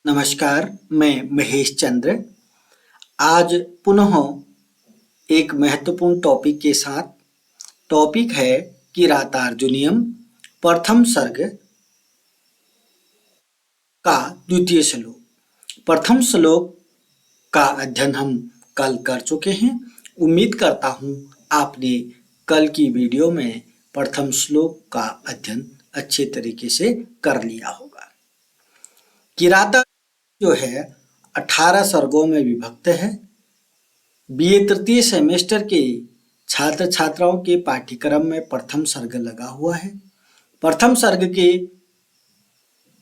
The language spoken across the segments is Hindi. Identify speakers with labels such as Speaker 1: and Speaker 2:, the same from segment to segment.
Speaker 1: नमस्कार, मैं महेश चंद्र। आज पुनः एक महत्वपूर्ण टॉपिक के साथ। टॉपिक है किरातार्जुनीयम प्रथम सर्ग का द्वितीय श्लोक। प्रथम श्लोक का अध्ययन हम कल कर चुके हैं। उम्मीद करता हूँ आपने कल की वीडियो में प्रथम श्लोक का अध्ययन अच्छे तरीके से कर लिया होगा। किराता जो है 18 सर्गों में विभक्त है। बीए तृतीय सेमेस्टर के छात्र छात्राओं के पाठ्यक्रम में प्रथम सर्ग लगा हुआ है। प्रथम सर्ग के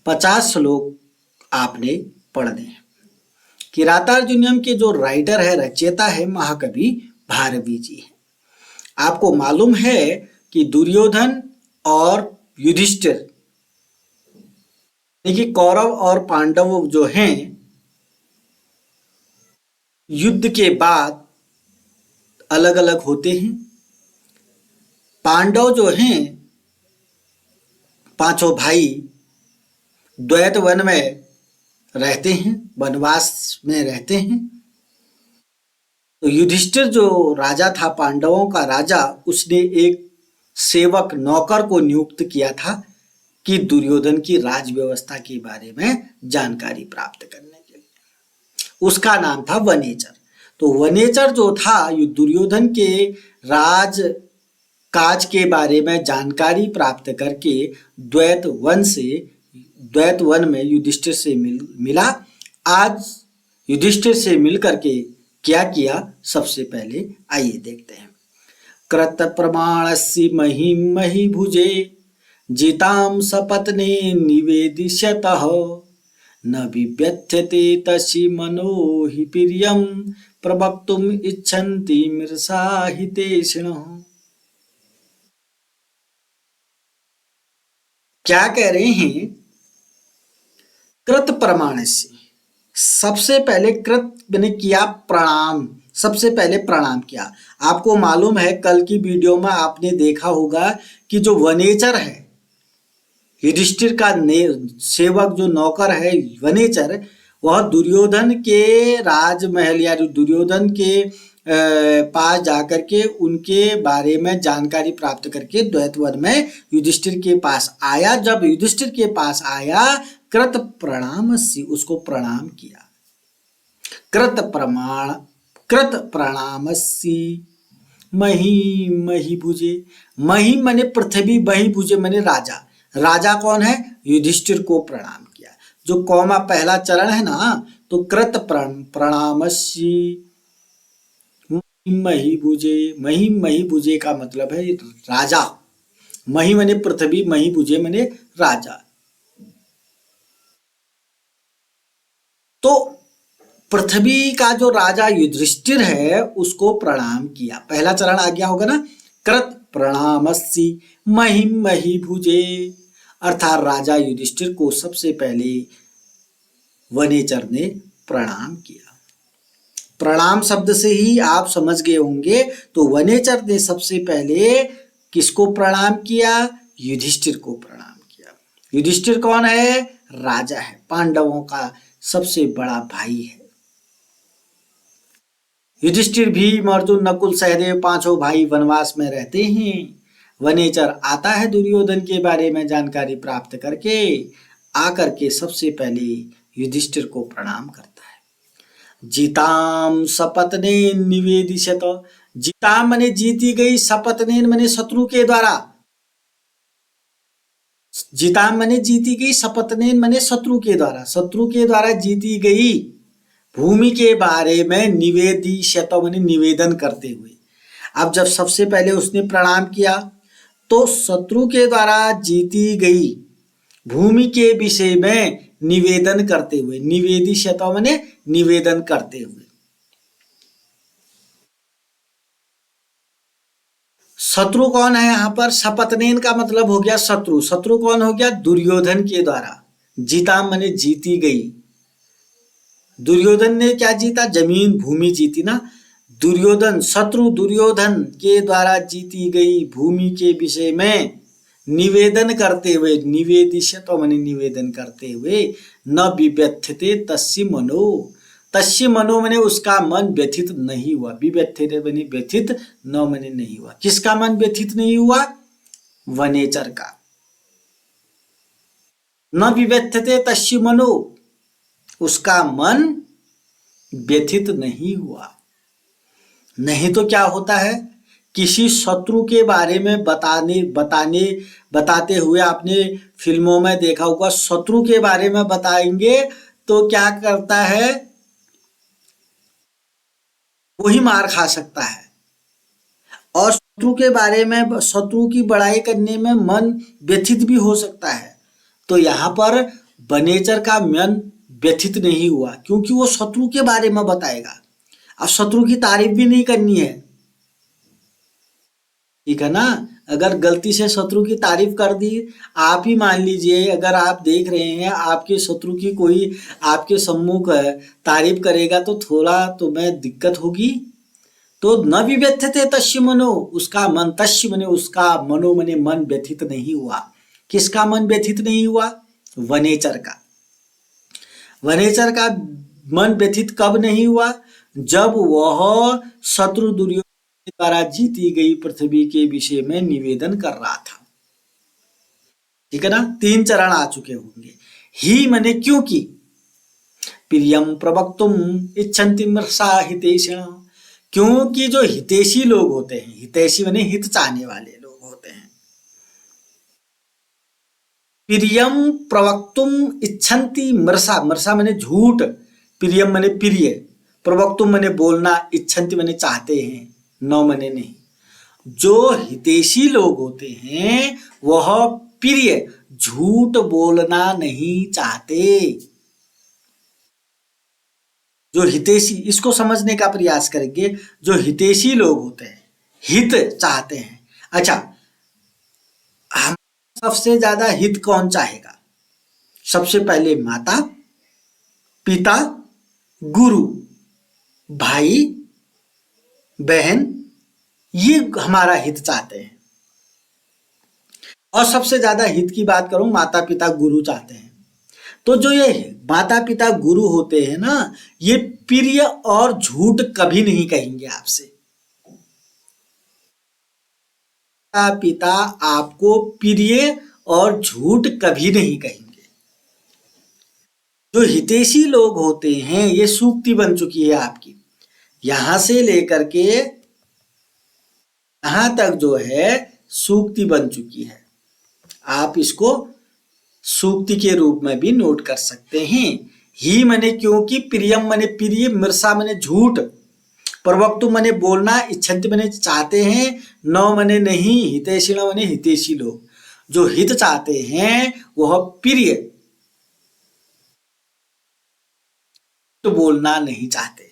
Speaker 1: 50 श्लोक आपने पढ़ने हैं। किरातार्जुनीयम के जो राइटर है, रचयिता है, महाकवि भारवी जी है। आपको मालूम है कि दुर्योधन और युधिष्ठिर, देखिए कौरव और पांडव जो हैं, युद्ध के बाद अलग अलग होते हैं। पांडव जो हैं, पांचों भाई द्वैत वन में रहते हैं, वनवास में रहते हैं। तो युधिष्ठिर जो राजा था, पांडवों का राजा, उसने एक सेवक नौकर को नियुक्त किया था कि दुर्योधन की राज व्यवस्था के बारे में जानकारी प्राप्त करने के लिए। उसका नाम था वनेचर। तो वनेचर जो था, दुर्योधन के राज काज के बारे में जानकारी प्राप्त करके द्वैत वन में युधिष्ठिर से मिला। आज युधिष्ठिर से मिल करके क्या किया, सबसे पहले आइए देखते हैं। कृत प्रमाणस्य मही भुजे जितां सपत्ने निवेदिष्यतः न विव्यथ्यते तस्य मनो हि प्रियं प्रवक्तुम् इच्छन्ति मृषाहितेषिणः। क्या कह रहे हैं? कृत प्रमाणस्य, सबसे पहले कृत मैंने किया प्रणाम, सबसे पहले प्रणाम किया। आपको मालूम है, कल की वीडियो में आपने देखा होगा कि जो वनेचर है, युधिष्ठिर का सेवक जो नौकर है वनेचर, वह दुर्योधन के राजमहल या दुर्योधन के पास जाकर के उनके बारे में जानकारी प्राप्त करके द्वैत वन में युधिष्ठिर के पास आया। जब युधिष्ठिर के पास आया, कृत प्रणामस्य, उसको प्रणाम किया। कृत प्रणामस्य मही भुजे। मही माने पृथ्वी, मही भुजे माने राजा। राजा कौन है? युधिष्ठिर को प्रणाम किया। जो कौमा पहला चरण है ना, तो कृत प्रणामस्य मही भुजे। मही भुजे का मतलब है राजा। मही माने पृथ्वी, मही भुजे माने राजा। तो पृथ्वी का जो राजा युधिष्ठिर है, उसको प्रणाम किया। पहला चरण आ गया होगा ना, कृत प्रणामस्य मही भुजे, अर्थात राजा युधिष्ठिर को सबसे पहले वनेचर ने प्रणाम किया। प्रणाम शब्द से ही आप समझ गए होंगे। तो वनेचर ने सबसे पहले किसको प्रणाम किया? युधिष्ठिर को प्रणाम किया। युधिष्ठिर कौन है? राजा है, पांडवों का सबसे बड़ा भाई है। युधिष्ठिर, भीम, अर्जुन, नकुल, सहदेव, पांचों भाई वनवास में रहते हैं। वनेचर आता है दुर्योधन के बारे में जानकारी प्राप्त करके, आकर के सबसे पहले युधिष्ठिर को प्रणाम करता है। जीताम सपत्ने निवेदिष्यत। जीताम माने जीती गई, सपत्नेन माने शत्रु के द्वारा। जीताम माने जीती गई, सपत्नेन माने शत्रु के द्वारा। शत्रु के द्वारा जीती गई भूमि के बारे में निवेदिष्यत माने निवेदन करते हुए। अब जब सबसे पहले उसने प्रणाम किया, तो शत्रु के द्वारा जीती गई भूमि के विषय में निवेदन करते हुए। निवेदिष्यत माने निवेदन करते हुए। शत्रु कौन है यहाँ पर? सपत्नेन का मतलब हो गया शत्रु। शत्रु कौन हो गया? दुर्योधन के द्वारा। जीता माने जीती गई। दुर्योधन ने क्या जीता? जमीन, भूमि जीती ना। दुर्योधन, शत्रु दुर्योधन के द्वारा जीती गई भूमि के विषय में निवेदन करते हुए, निवेदिष्यत मैंने निवेदन करते हुए, न विव्यथते तस्य मनो, तस्य मनो मैंने उसका मन व्यथित नहीं हुआ, विव्यथते मैंने व्यथित, न मैंने नहीं हुआ। किसका मन व्यथित नहीं हुआ? वनेचर का। न विव्यथते तस्य मनो, उसका मन व्यथित नहीं हुआ। नहीं तो क्या होता है, किसी शत्रु के बारे में बताते हुए आपने फिल्मों में देखा होगा, शत्रु के बारे में बताएंगे तो क्या करता है, वही मार खा सकता है। और शत्रु के बारे में, शत्रु की बड़ाई करने में मन व्यथित भी हो सकता है। तो यहाँ पर वनेचर का मन व्यथित नहीं हुआ, क्योंकि वो शत्रु के बारे में बताएगा। अब शत्रु की तारीफ भी नहीं करनी है, ठीक है ना। अगर गलती से शत्रु की तारीफ कर दी, आप ही मान लीजिए, अगर आप देख रहे हैं आपके शत्रु की कोई आपके सम्मुख तारीफ करेगा तो थोड़ा तुम्हें दिक्कत होगी। तो न विव्यथते तस्य मनो, उसका मन, तस्य मने उसका, मनो मने मन व्यथित नहीं हुआ। किसका मन व्यथित नहीं हुआ? वनेचर का। वनेचर का मन व्यथित कब नहीं हुआ? जब वह शत्रु दुर्योधन द्वारा जीती गई पृथ्वी के विषय में निवेदन कर रहा था। ठीक है ना। 3 चरण आ चुके होंगे। ही मने क्योंकि, प्रियम प्रवक्तुम इच्छन्ति मृषा हितेशिण, क्योंकि जो हितेशी लोग होते हैं, हितैषी माने हित चाहने वाले लोग होते हैं। प्रियम प्रवक्तुम इच्छन्ति मृषा, मृषा माने झूठ, प्रियम माने प्रिय, प्रवक्तुम माने बोलना, इच्छन्ति माने चाहते हैं, न माने नहीं। जो हितैषी लोग होते हैं वह प्रिय, झूठ बोलना नहीं चाहते। जो हितैषी, इसको समझने का प्रयास करेंगे। जो हितैषी लोग होते हैं, हित चाहते हैं। अच्छा, हम सबसे ज्यादा हित कौन चाहेगा? सबसे पहले माता पिता, गुरु, भाई बहन, ये हमारा हित चाहते हैं। और सबसे ज्यादा हित की बात करूं, माता पिता गुरु चाहते हैं। तो जो ये माता पिता गुरु होते हैं ना, ये प्रिय और झूठ कभी नहीं कहेंगे आपसे। माता पिता आपको प्रिय और झूठ कभी नहीं कहेंगे। जो हितैषी लोग होते हैं, ये सूक्ति बन चुकी है आपकी, यहां से लेकर के यहां तक जो है सूक्ति बन चुकी है। आप इसको सूक्ति के रूप में भी नोट कर सकते हैं। ही मने क्योंकि, प्रियम मने प्रिय, मृषा मने झूठ, प्रवक्तु मने बोलना, इच्छन्ति मने चाहते हैं, न मने नहीं, हितैषिण मने हितैषी लोग। जो हित चाहते हैं वह प्रिय, तो बोलना नहीं चाहते।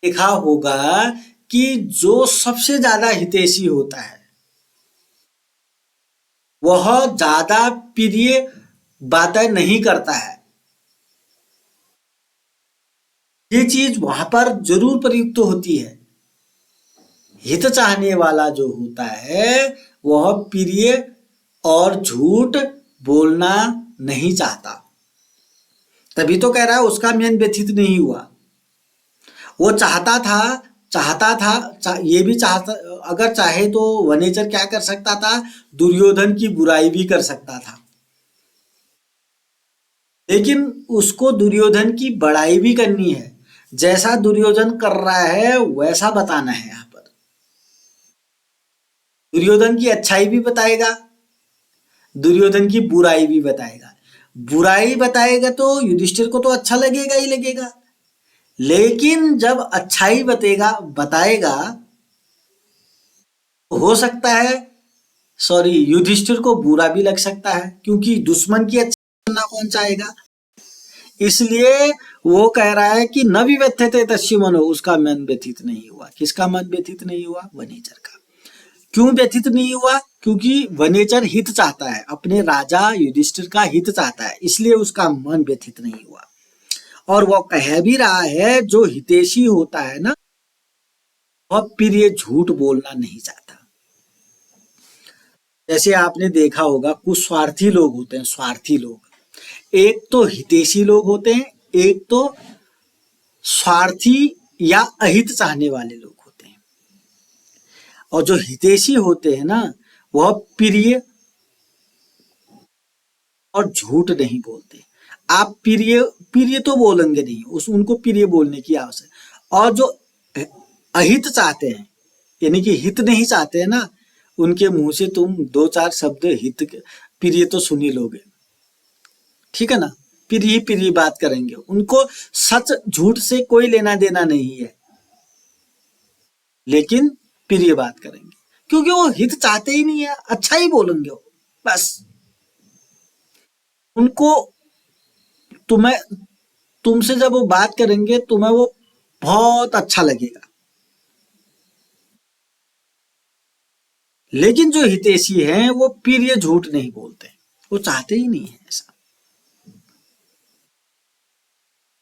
Speaker 1: देखा होगा कि जो सबसे ज्यादा हितैषी होता है वह ज्यादा प्रिय बातें नहीं करता है। ये चीज वहां पर जरूर प्रयुक्त होती है। हित चाहने वाला जो होता है वह प्रिय और झूठ बोलना नहीं चाहता। तभी तो कह रहा है उसका मन व्यथित नहीं हुआ। वो चाहता था, ये भी चाहता, अगर चाहे तो वनेचर क्या कर सकता था, दुर्योधन की बुराई भी कर सकता था, लेकिन उसको दुर्योधन की बड़ाई भी करनी है। जैसा दुर्योधन कर रहा है वैसा बताना है। यहाँ पर दुर्योधन की अच्छाई भी बताएगा, दुर्योधन की बुराई भी बताएगा। बुराई बताएगा तो युधिष्ठिर को तो अच्छा लगेगा ही लगेगा, लेकिन जब अच्छाई बताएगा तो हो सकता है, सॉरी, युधिष्ठिर को बुरा भी लग सकता है, क्योंकि दुश्मन की अच्छाई करना कौन चाहेगा। इसलिए वो कह रहा है कि न विव्यथते तस्य मनो, उसका मन व्यथित नहीं हुआ। किसका मन व्यथित नहीं हुआ? वनेचर का। क्यों व्यथित नहीं हुआ? क्योंकि वनेचर हित चाहता है, अपने राजा युधिष्ठिर का हित चाहता है, इसलिए उसका मन व्यथित नहीं हुआ। और वो कह भी रहा है, जो हितैषी होता है ना, वह प्रिय झूठ बोलना नहीं चाहता। जैसे आपने देखा होगा कुछ स्वार्थी लोग होते हैं, स्वार्थी लोग। एक तो हितैषी लोग होते हैं, एक तो स्वार्थी या अहित चाहने वाले लोग होते हैं। और जो हितैषी होते हैं ना, वह प्रिय और झूठ नहीं बोलते। आप प्रिय प्रिय तो बोलेंगे नहीं, उस उनको प्रिय बोलने की आवश्यक। और जो अहित चाहते हैं, यानी कि हित नहीं चाहते हैं ना, उनके मुंह से तुम दो चार शब्द हित प्रिय तो सुन ही लोगे, ठीक है ना। प्रिय प्रिय बात करेंगे, उनको सच झूठ से कोई लेना देना नहीं है, लेकिन प्रिय बात करेंगे क्योंकि वो हित चाहते ही नहीं है, अच्छा ही बोलेंगे वो, बस। उनको तुम्हें तुमसे जब वो बात करेंगे तुम्हें वो बहुत अच्छा लगेगा। लेकिन जो हितैषी हैं वो प्रिय झूठ नहीं बोलते, वो चाहते ही नहीं है ऐसा,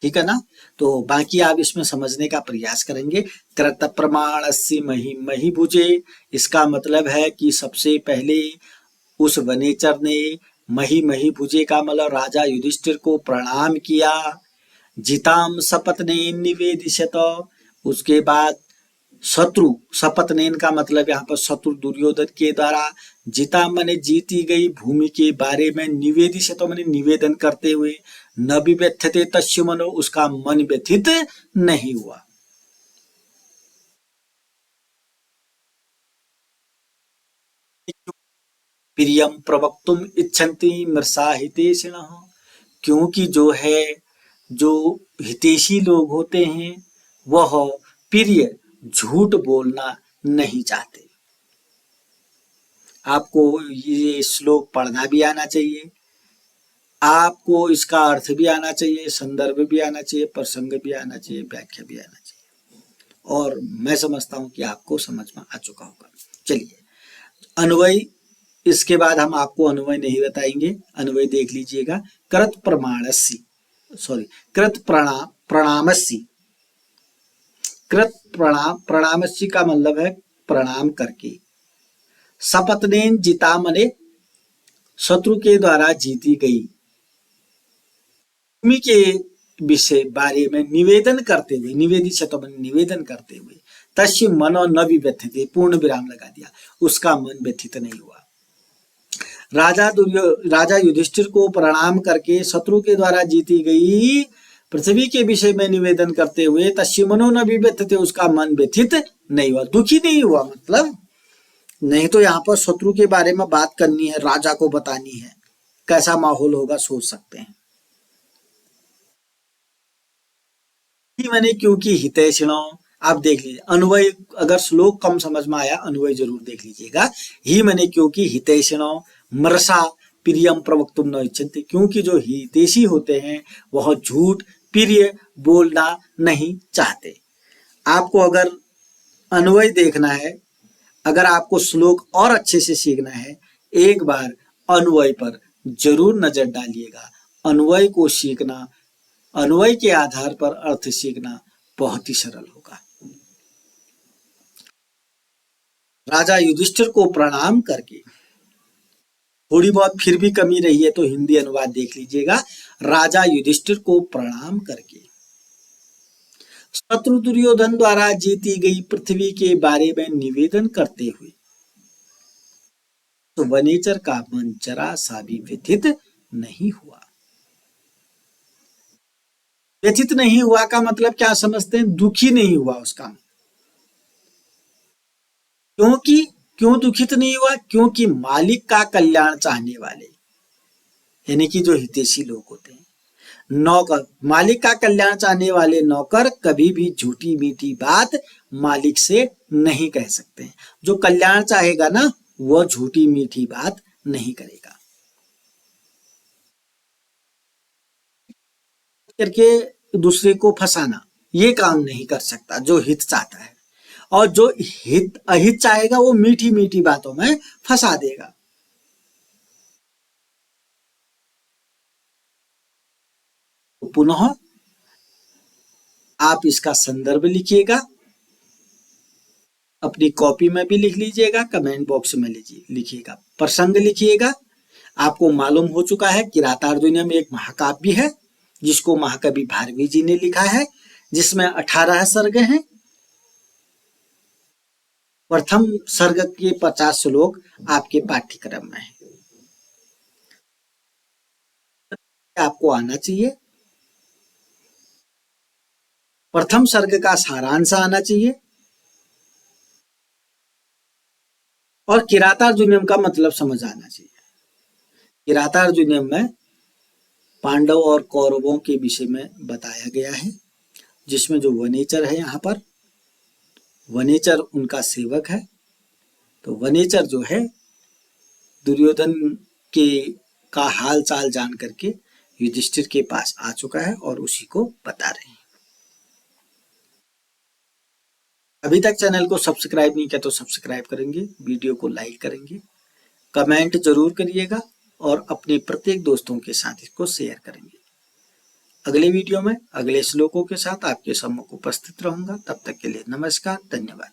Speaker 1: ठीक है ना। तो बाकी आप इसमें समझने का प्रयास करेंगे। कृत प्रमाणस्य मही मही भुजे, इसका मतलब है कि सबसे पहले उस वनेचर ने मही मही भुजे का मतलब राजा युधिष्ठिर को प्रणाम किया। जिताम सपत्ने निवेदिशत, उसके बाद शत्रु सपत्नेन का मतलब यहाँ पर शत्रु दुर्योधन के द्वारा, जिता माने जीती गई भूमि के बारे में, निवेदिशत माने निवेदन करते हुए, न विव्यथते तस्य मनो, उसका मन व्यथित नहीं हुआ। प्रियम प्रवक्तुम इच्छन्ति मृषा हितेशिणः, क्योंकि जो है, जो हितैषी लोग होते हैं वह प्रिय झूठ बोलना नहीं चाहते। आपको ये श्लोक पढ़ना भी आना चाहिए, आपको इसका अर्थ भी आना चाहिए, संदर्भ भी आना चाहिए, प्रसंग भी आना चाहिए, व्याख्या भी आना चाहिए। और मैं समझता हूं कि आपको समझ में आ चुका होगा। चलिए, अन्वय, इसके बाद हम आपको अन्वय नहीं बताएंगे, अन्वय देख लीजिएगा। कृत प्रमाणस्य, सॉरी, कृत प्रणामस्य, कृत प्रणामस्य का मतलब है प्रणाम करके। सपत्नेन जिता मने शत्रु के द्वारा जीती गई भूमि के विषय बारे में निवेदन करते हुए, निवेदित शतमन निवेदन करते हुए, तस्य मनो न विव्यथते, पूर्ण विराम लगा दिया, उसका मन व्यथित नहीं हुआ। राजा युधिष्ठिर को प्रणाम करके शत्रु के द्वारा जीती गई पृथ्वी के विषय में निवेदन करते हुए, तस्य मनो न विव्यथते, उसका मन व्यथित नहीं हुआ, दुखी नहीं हुआ। मतलब नहीं तो यहाँ पर शत्रु के बारे में बात करनी है, राजा को बतानी है, कैसा माहौल होगा सोच सकते हैं। ही मैंने क्योंकि हितैषिणो, आप देख लीजिए अन्वय, अगर श्लोक कम समझ में आया अन्वय जरूर देख लीजिएगा। ही मैंने क्योंकि हितैषिणो मरसा प्रियम प्रवक्तुम न इच्छन्ति, क्योंकि जो हितैषी होते हैं वह झूठ प्रिय बोलना नहीं चाहते। आपको अगर अन्वय देखना है, अगर आपको श्लोक और अच्छे से सीखना है, एक बार अन्वय पर जरूर नजर डालिएगा। अन्वय को सीखना, अन्वय के आधार पर अर्थ सीखना बहुत ही सरल होगा। राजा युधिष्ठिर को प्रणाम करके, थोड़ी बहुत फिर भी कमी रही है तो हिंदी अनुवाद देख लीजिएगा। राजा युधिष्ठिर को प्रणाम करके शत्रु दुर्योधन द्वारा जीती गई पृथ्वी के बारे में निवेदन करते हुए तो वनेचर का मन जरा सा भी व्यथित नहीं हुआ। व्यथित नहीं हुआ का मतलब क्या समझते हैं? दुखी नहीं हुआ उसका। क्योंकि क्यों दुखित नहीं हुआ? क्योंकि मालिक का कल्याण चाहने वाले, यानी कि जो हितैषी लोग होते हैं, नौकर, मालिक का कल्याण चाहने वाले नौकर कभी भी झूठी मीठी बात मालिक से नहीं कह सकते हैं। जो कल्याण चाहेगा ना, वह झूठी मीठी बात नहीं करेगा। करके दूसरे को फंसाना, ये काम नहीं कर सकता जो हित चाहता है। और जो हित अहित चाहेगा वो मीठी मीठी बातों में फंसा देगा। तो पुनः आप इसका संदर्भ लिखिएगा, अपनी कॉपी में भी लिख लीजिएगा, कमेंट बॉक्स में लिखिएगा। प्रसंग लिखिएगा। आपको मालूम हो चुका है किरातार्जुनीयम एक महाकाव्य है जिसको महाकवि भारवी जी ने लिखा है, जिसमें 18 सर्ग हैं। प्रथम सर्ग के 50 श्लोक आपके पाठ्यक्रम में है। आपको आना चाहिए। प्रथम सर्ग का सारांश आना चाहिए और किरातार्जुनीयम का मतलब समझ आना चाहिए। किरातार्जुनीयम में पांडव और कौरवों के विषय में बताया गया है, जिसमें जो वनेचर है, यहाँ पर वनेचर उनका सेवक है। तो वनेचर जो है दुर्योधन के का हाल चाल जान करके युधिष्ठिर के पास आ चुका है और उसी को बता रहे हैं। अभी तक चैनल को सब्सक्राइब नहीं किया तो सब्सक्राइब करेंगे, वीडियो को लाइक करेंगे, कमेंट जरूर करिएगा और अपने प्रत्येक दोस्तों के साथ इसको शेयर करेंगे। अगले वीडियो में अगले श्लोकों के साथ आपके सम्मुख उपस्थित रहूंगा। तब तक के लिए नमस्कार, धन्यवाद।